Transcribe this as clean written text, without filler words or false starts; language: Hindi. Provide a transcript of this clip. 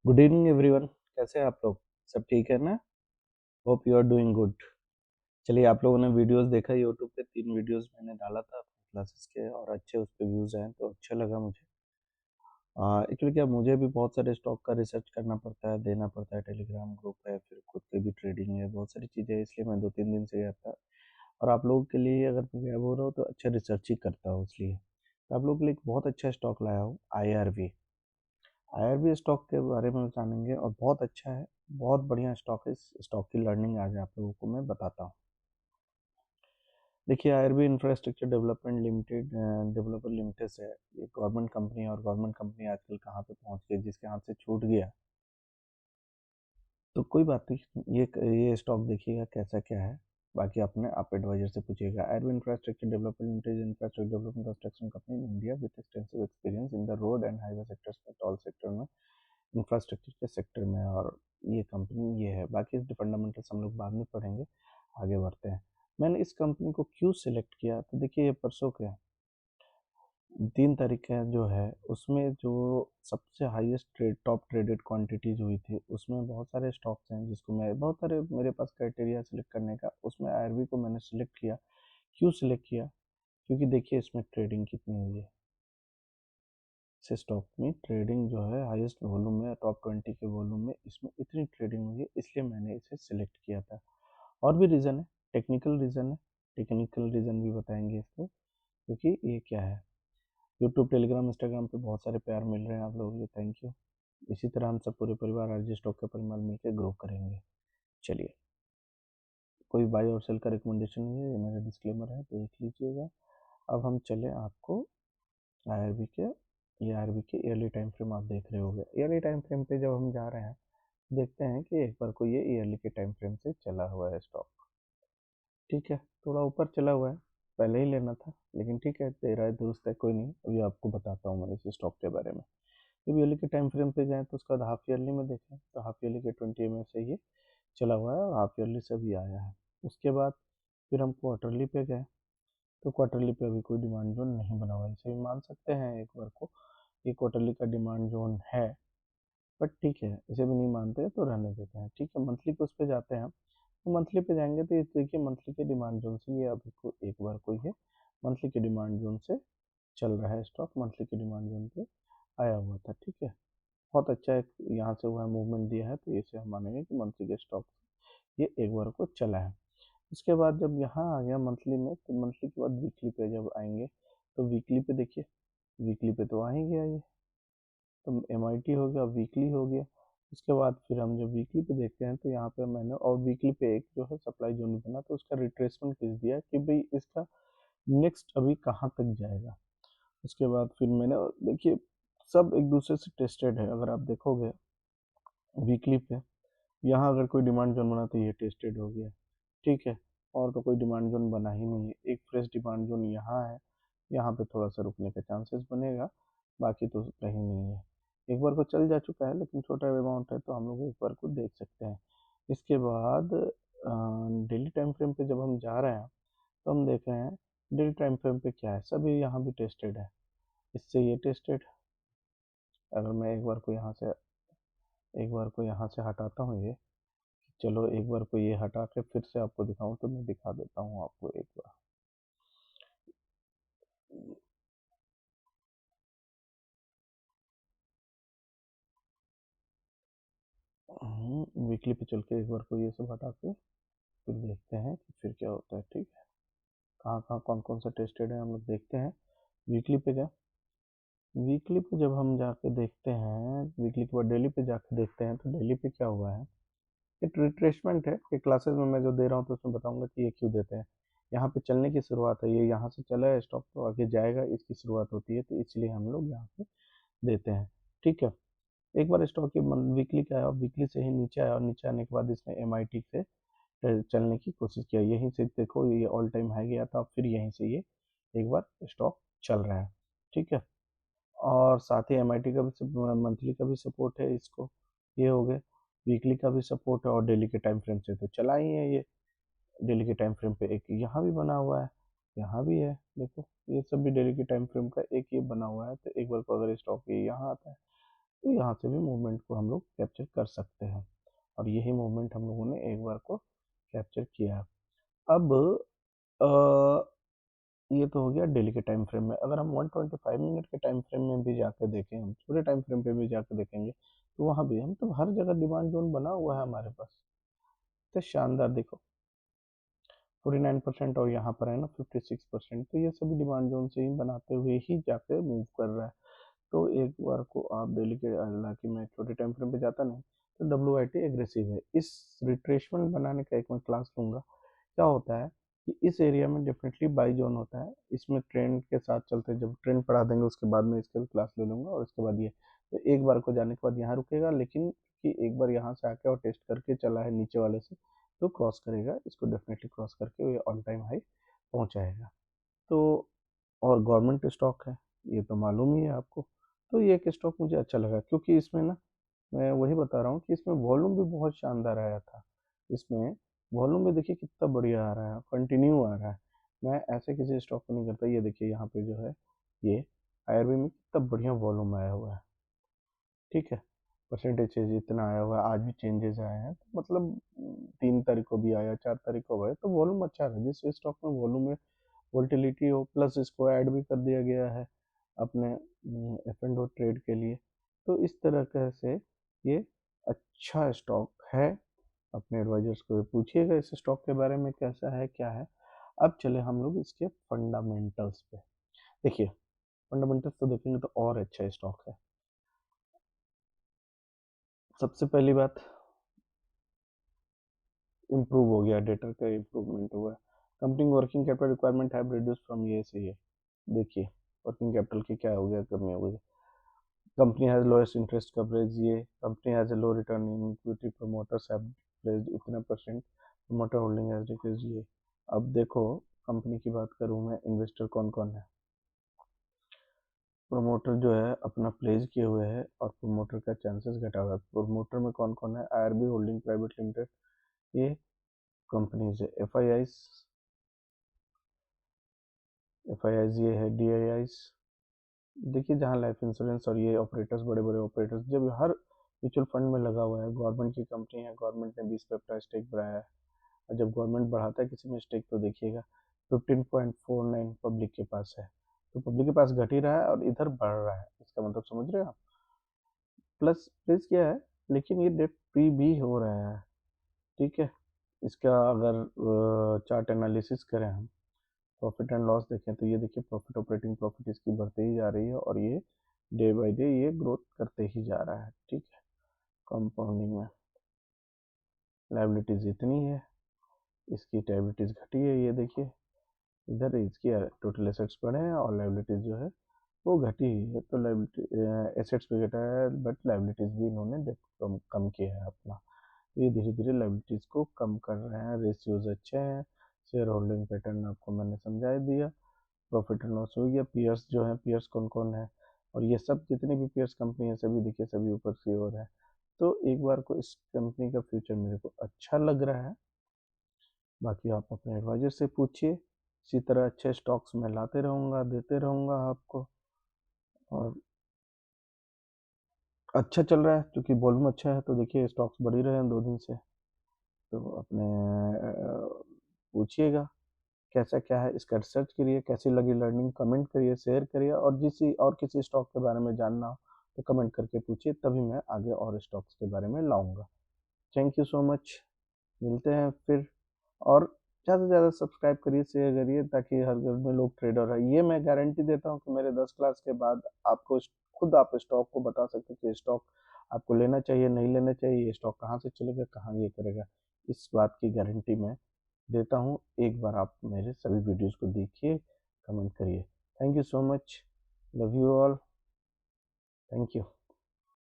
Good evening everyone. कैसे हैं आप लोग? सब ठीक है ना? Hope you are doing good. चलिए, आप लोगों ने वीडियोस देखा यूट्यूब पे, 3 वीडियोस मैंने डाला था अपने क्लासेस के और अच्छे उस पे व्यूज़ आए तो अच्छा लगा मुझे। एक्चुअली क्या, मुझे भी बहुत सारे स्टॉक का रिसर्च करना पड़ता है, देना पड़ता है, टेलीग्राम ग्रुप है, फिर खुद की भी ट्रेडिंग है, बहुत सारी चीज़ें हैं, इसलिए मैं 2-3 दिन से गया था। और आप लोगों के लिए अगर मैं गैब हो रहा हूँ तो अच्छा रिसर्च ही करता हूँ, इसलिए तो आप लोगों के लिए एक बहुत अच्छा स्टॉक लाया हूँ, IRV। आईआरबी स्टॉक के बारे में जानेंगे और बहुत अच्छा है, बहुत बढ़िया स्टॉक है। इस स्टॉक की लर्निंग आज आप लोगों को मैं बताता हूँ। देखिए, IRB infrastructure development limited developer limited है। ये गवर्नमेंट कंपनी है और गवर्नमेंट कंपनी आजकल कहाँ पे पहुँच गई, जिसके हाथ से छूट गया तो कोई बात नहीं। ये स्टॉक देखिएगा कैसा क्या है, बाकी आपने आप एडवाइजर से पूछिएगा। IRB infrastructure development limited infrastructure development construction company in India with extensive experience in the road and highway sectors में, टॉल सेक्टर में, इंफ्रास्ट्रक्चर के सेक्टर में। और ये कंपनी ये है, बाकी इसके फंडामेंटल्स हम लोग बाद में पढ़ेंगे। आगे बढ़ते हैं। मैंने इस कंपनी को क्यों सिलेक्ट किया, तो देखिए ये परसों के 3 तारीख का जो है, उसमें जो सबसे हाईएस्ट टॉप ट्रेडेड क्वांटिटीज हुई थी, उसमें बहुत सारे स्टॉक्स हैं जिसको मैं बहुत सारे मेरे पास क्राइटेरिया सिलेक्ट करने का, उसमें आईआरबी को मैंने सिलेक्ट किया। क्यों सिलेक्ट किया? क्योंकि देखिए इसमें ट्रेडिंग कितनी हुई है। इस स्टॉक में ट्रेडिंग जो है हाईएस्ट वॉल्यूम में, टॉप 20 के वॉल्यूम में इसमें इतनी ट्रेडिंग हुई है, इसलिए मैंने इसे सिलेक्ट किया था। और भी रीज़न है, टेक्निकल रीज़न है। टेक्निकल रीज़न भी बताएंगे इसको, क्योंकि ये क्या है, यूट्यूब, टेलीग्राम, इंस्टाग्राम पे बहुत सारे प्यार मिल रहे हैं आप लोगों को, थैंक यू। इसी तरह हम सब पूरे परिवार आरजे स्टॉक का परिवार मिलकर ग्रो करेंगे। चलिए, कोई बाय और सेल का रिकमेंडेशन नहीं है, ये मेरा डिस्क्लेमर है, देख लीजिएगा। अब हम चले आपको आईआरबी के, ये आईआरबी के ईयरली टाइम फ्रेम आप देख रहे होंगे। ईयरली टाइम फ्रेम पे जब हम जा रहे हैं, देखते हैं कि एक बार को ये ईयरली के टाइम फ्रेम से चला हुआ है स्टॉक। ठीक है, थोड़ा ऊपर चला हुआ है, पहले ही लेना था, लेकिन ठीक है, तेरा है दुरुस्त है, कोई नहीं। अभी आपको बताता हूँ मैं इस स्टॉक के बारे में। जब ईयरली के टाइम फ्रेम पे जाएँ तो उसका हाफ ईयरली में देखें तो हाफ ईयरली के 20 से ये चला हुआ है और हाफ ईयरली से भी आया है। उसके बाद फिर हम क्वार्टरली पे गए, तो क्वार्टरली पे अभी कोई डिमांड जोन नहीं बना हुआ है, इसे भी मान सकते हैं एक बार को। ये क्वार्टरली का डिमांड जोन है, बट ठीक है, इसे भी नहीं मानते तो रहने देते हैं। ठीक है, मंथली पे उस पर जाते हैं। तो मंथली पे जाएंगे तो ये देखिए, मंथली के डिमांड जोन से ये अभी को एक बार को ये मंथली के डिमांड जोन से चल रहा है स्टॉक, मंथली के डिमांड जोन पे आया हुआ था। ठीक है, बहुत अच्छा एक यहाँ से हुआ मूवमेंट दिया है, तो इसे हम मानेंगे कि मंथली के स्टॉक ये एक बार को चला है। उसके बाद जब यहाँ आ गया मंथली में, तो मंथली के बाद वीकली पे जब आएंगे, तो वीकली पे देखिए, वीकली पे तो आ ही गया ये, तो MIT हो गया, वीकली हो गया। उसके बाद फिर हम जब वीकली पे देखते हैं, तो यहाँ पे मैंने और वीकली पे एक जो है सप्लाई जोन बना, तो उसका रिट्रेसमेंट खींच दिया कि भाई इसका नेक्स्ट अभी कहाँ तक जाएगा। उसके बाद फिर मैंने, देखिए सब एक दूसरे से टेस्टेड है, अगर आप देखोगे वीकली पे, यहाँ अगर कोई डिमांड जोन बना तो ये टेस्टेड हो गया। ठीक है, और तो कोई डिमांड जोन बना ही नहीं है, एक फ्रेश डिमांड जोन यहाँ है, यहाँ पे थोड़ा सा रुकने का चांसेस बनेगा, बाकी तो कहीं नहीं है। एक बार को चल जा चुका है, लेकिन छोटा अमाउंट है, तो हम लोग एक बार को देख सकते हैं। इसके बाद डेली टाइम फ्रेम पे जब हम जा रहे हैं, तो हम देख रहे हैं डेली टाइम फ्रेम पे क्या है, सभी यहाँ भी टेस्टेड है। इससे ये टेस्टेड, अगर मैं एक बार को यहाँ से हटाता हूँ ये, चलो एक बार को ये हटा के फिर से आपको दिखाऊं, तो मैं दिखा देता हूँ आपको एक बार। वीकली पे चल के एक बार को ये सब हटा के फिर देखते हैं कि फिर क्या होता है। ठीक है, कहाँ कहाँ कौन कौन सा टेस्टेड है हम लोग देखते हैं। वीकली पे क्या, वीकली पे जब हम जाके देखते हैं, वीकली के बाद डेली पे जाके देखते हैं, तो डेली पे क्या हुआ है, एक रिट्रेसमेंट है। ये क्लासेस में मैं जो दे रहा हूँ तो उसमें बताऊंगा कि ये क्यों देते हैं। यहाँ पे चलने की शुरुआत है, ये यहाँ से चला है स्टॉक, तो आगे जाएगा, इसकी शुरुआत होती है, तो इसलिए हम लोग यहाँ पे देते हैं। ठीक है, एक बार स्टॉक ये वीकली का आया और वीकली से ही नीचे आया, और नीचे आने के बाद इसने MIT से चलने की कोशिश किया, यहीं से देखो ये ऑल टाइम हाई गया था, फिर यहीं से ये एक बार स्टॉक चल रहा है। ठीक है, और साथ ही MIT का भी मंथली का भी सपोर्ट है इसको, ये हो गए, वीकली का भी सपोर्ट है, और डेली के टाइम फ्रेम से तो चला ही है ये। डेली के टाइम फ्रेम पे एक यहाँ भी बना हुआ है, यहाँ भी है, देखो ये सब भी डेली के टाइम फ्रेम का एक ये बना हुआ है। तो एक बार को अगर स्टॉक ये यहाँ आता है, तो यहाँ से भी मूवमेंट को हम लोग कैप्चर कर सकते हैं, और यही मूवमेंट हम लोगों ने एक बार को कैप्चर किया। अब ये तो हो गया डेली के टाइम फ्रेम में। अगर हम 125 मिनट के टाइम फ्रेम में भी जाकर देखें, हम पूरे टाइम फ्रेम पे भी जाकर देखेंगे, तो वहाँ भी हम तो हर जगह डिमांड जोन बना हुआ है हमारे पास। तो शानदार, देखो 49% और यहाँ पर है ना 56%, तो ये सभी डिमांड जोन से ही बनाते हुए ही जाके मूव कर रहा है। तो एक बार को आप डेली के, हालांकि मैं छोटे टाइम फ्रेम पे जाता नहीं, तो WIT एग्रेसिव है। इस रिट्रेसमेंट बनाने का एक मैं क्लास लूँगा। क्या होता है कि इस एरिया में डेफिनेटली बाई जोन होता है, इसमें ट्रेंड के साथ चलते हैं, जब ट्रेंड पढ़ा देंगे उसके बाद में इसका भी क्लास ले लूँगा, और इसके बाद ये तो एक बार को जाने के बाद यहाँ रुकेगा, लेकिन कि एक बार यहाँ से आके और टेस्ट करके चला है नीचे वाले से, तो क्रॉस करेगा, इसको डेफिनेटली क्रॉस करके ये ऑल टाइम हाई पहुँचाएगा। तो और गवर्नमेंट स्टॉक है, ये तो मालूम ही है आपको। तो ये एक स्टॉक मुझे अच्छा लगा, क्योंकि इसमें ना, मैं वही बता रहा हूँ कि इसमें वॉल्यूम भी बहुत शानदार आया था। इसमें वॉल्यूम भी देखिए कितना बढ़िया आ रहा है, कंटिन्यू आ रहा है। मैं ऐसे किसी स्टॉक को नहीं करता। ये देखिए यहाँ पे जो है ये IRB में कितना बढ़िया वॉल्यूम आया हुआ है, ठीक है। परसेंटेज चेंज इतना आया हुआ है, आज भी चेंजेस आए हैं, तो मतलब 3 तारीख को भी आया, 4 तारीख को आया, तो वॉल्यूम अच्छा है। जिस स्टॉक में वॉल्यूम में वोल्टिलिटी हो, प्लस इसको ऐड भी कर दिया गया है अपने F&O ट्रेड के लिए, तो इस तरह से ये अच्छा स्टॉक है। अपने एडवाइजर्स को पूछिएगा इस स्टॉक के बारे में कैसा है क्या है। अब चले हम लोग इसके फंडामेंटल्स पे। देखिए फंडामेंटल्स तो देखेंगे तो और अच्छा स्टॉक है। सबसे पहली बात, इम्प्रूव हो गया, डेटा का इम्प्रूवमेंट हुआ है। Company working capital requirement have reduce from ये से ये। देखिए वर्किंग कैपिटल की क्या हो गया, कमी हो गई। Company has lowest interest coverage, ये company has a low return in equity, promoters have placed इतना percent, promoter holding has decrease, ये। अब देखो कंपनी की बात करूं मैं, इन्वेस्टर कौन कौन है। प्रोमोटर जो है अपना प्लेज किए हुए है, और प्रोमोटर का चांसेस घटा हुआ है। प्रोमोटर में कौन कौन है, IRB होल्डिंग प्राइवेट लिमिटेड, ये कंपनीज है। एफ आई आईज ये है, DIIs। देखिए जहाँ लाइफ इंश्योरेंस और ये ऑपरेटर्स, बड़े बड़े ऑपरेटर्स, जब हर म्यूचुअल फंड में लगा हुआ है, गवर्नमेंट की कंपनी है, गवर्नमेंट ने 20 पे अपना स्टेक बढ़ाया है, और जब गवर्नमेंट बढ़ाता है किसी में स्टेक, तो देखिएगा 15.49 पब्लिक के पास है, तो पब्लिक के पास घट ही रहा है और इधर बढ़ रहा है। इसका मतलब समझ रहे हो आप। प्लस प्लस क्या है, लेकिन ये डेट फ्री भी हो रहा है, ठीक है। इसका अगर चार्ट एनालिसिस करें हम, प्रॉफिट एंड लॉस देखें, तो ये देखिए प्रॉफिट, ऑपरेटिंग प्रॉफिट इसकी बढ़ते ही जा रही है, और ये डे बाय डे ये ग्रोथ करते ही जा रहा है, ठीक है। कंपाउंडिंग में लाइबिलिटीज इतनी है, इसकी लाइबिलिटीज घटी है, ये देखिए इधर इसकी टोटल एसेट्स बढ़े हैं और लाइबिलिटीज जो है वो घटी ही है। तो लाइबिलिटी एसेट्स भी घटा है, बट लाइबिलिटीज भी इन्होंने कम किया है अपना। ये धीरे धीरे लाइबिलिटीज को कम कर रहे हैं, रेशियोज अच्छे हैं। शेयर होल्डिंग पैटर्न आपको मैंने समझा दिया। प्रॉफिट एंड लॉस हो गया। पीयर्स जो है, पीयर्स कौन कौन है, और ये सब जितनी भी पीयर्स कंपनी है सभी देखिए सभी ऊपर की ओर है। तो एक बार को इस कंपनी का फ्यूचर मेरे को अच्छा लग रहा है। बाकी आप अपने एडवाइजर से पूछिए, इसी तरह अच्छे स्टॉक्स मैं लाते रहूँगा, देते रहूँगा आपको। और अच्छा चल रहा है क्योंकि वॉल्यूम अच्छा है, तो देखिए स्टॉक्स बढ़ ही रहे हैं 2 दिन से। तो अपने पूछिएगा कैसा क्या है, इसका रिसर्च करिए, कैसी लगी लर्निंग, कमेंट करिए, शेयर करिए, और किसी स्टॉक के बारे में जानना हो तो कमेंट करके पूछिए, तभी मैं आगे और स्टॉक्स के बारे में लाऊंगा। थैंक यू सो मच, मिलते हैं फिर। और ज़्यादा से ज़्यादा सब्सक्राइब करिए, शेयर करिए, ताकि हर घर में लोग ट्रेडर है। ये मैं गारंटी देता हूँ कि मेरे 10 क्लास के बाद आपको खुद आप स्टॉक को बता सकते कि स्टॉक आपको लेना चाहिए, नहीं लेना चाहिए, ये स्टॉक कहाँ से चलेगा, कहाँ ये करेगा। इस बात की गारंटी मैं देता हूँ। एक बार आप मेरे सभी वीडियोस को देखिए, कमेंट करिए। Thank you so much, love you all, thank you.